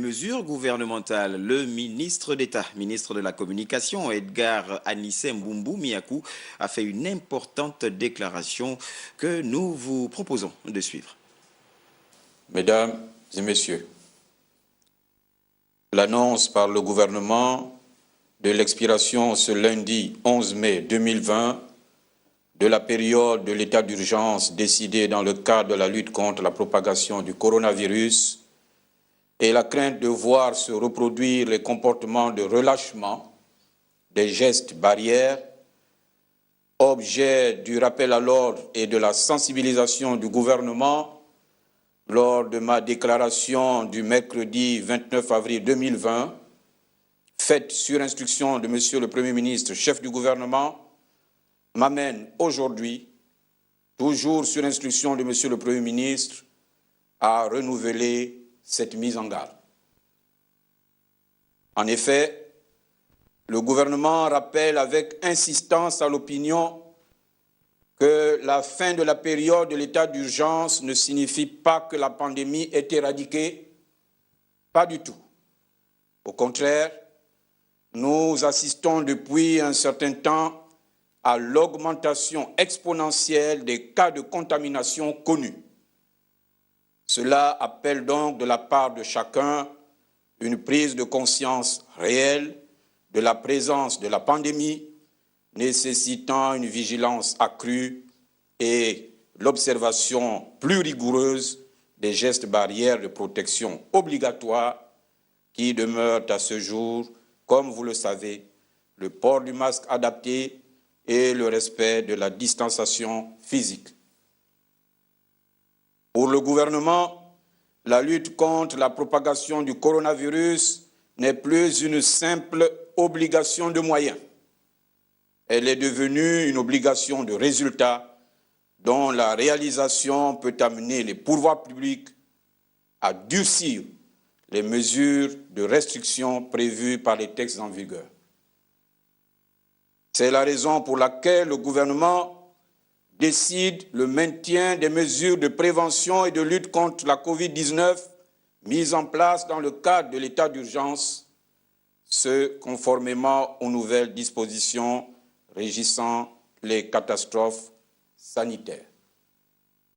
mesures gouvernementales, le ministre d'État, ministre de la Communication, Edgar Anissé Mbumbu Miakou, a fait une importante déclaration que nous vous proposons de suivre. Mesdames et messieurs, l'annonce par le gouvernement de l'expiration ce lundi 11 mai 2020 de la période de l'état d'urgence décidé dans le cadre de la lutte contre la propagation du coronavirus et la crainte de voir se reproduire les comportements de relâchement des gestes barrières, objet du rappel à l'ordre et de la sensibilisation du gouvernement lors de ma déclaration du mercredi 29 avril 2020, faite sur instruction de Monsieur le Premier ministre, chef du gouvernement, m'amène aujourd'hui, toujours sur instruction de Monsieur le Premier ministre, à renouveler cette mise en garde. En effet, le gouvernement rappelle avec insistance à l'opinion que la fin de la période de l'état d'urgence ne signifie pas que la pandémie est éradiquée, pas du tout. Au contraire, nous assistons depuis un certain temps à l'augmentation exponentielle des cas de contamination connus. Cela appelle donc de la part de chacun une prise de conscience réelle de la présence de la pandémie, nécessitant une vigilance accrue et l'observation plus rigoureuse des gestes barrières de protection obligatoires qui demeurent à ce jour, comme vous le savez, le port du masque adapté et le respect de la distanciation physique. Pour le gouvernement, la lutte contre la propagation du coronavirus n'est plus une simple obligation de moyens. Elle est devenue une obligation de résultat dont la réalisation peut amener les pouvoirs publics à durcir les mesures de restriction prévues par les textes en vigueur. C'est la raison pour laquelle le gouvernement décide le maintien des mesures de prévention et de lutte contre la Covid-19 mises en place dans le cadre de l'état d'urgence, ce conformément aux nouvelles dispositions régissant les catastrophes sanitaires.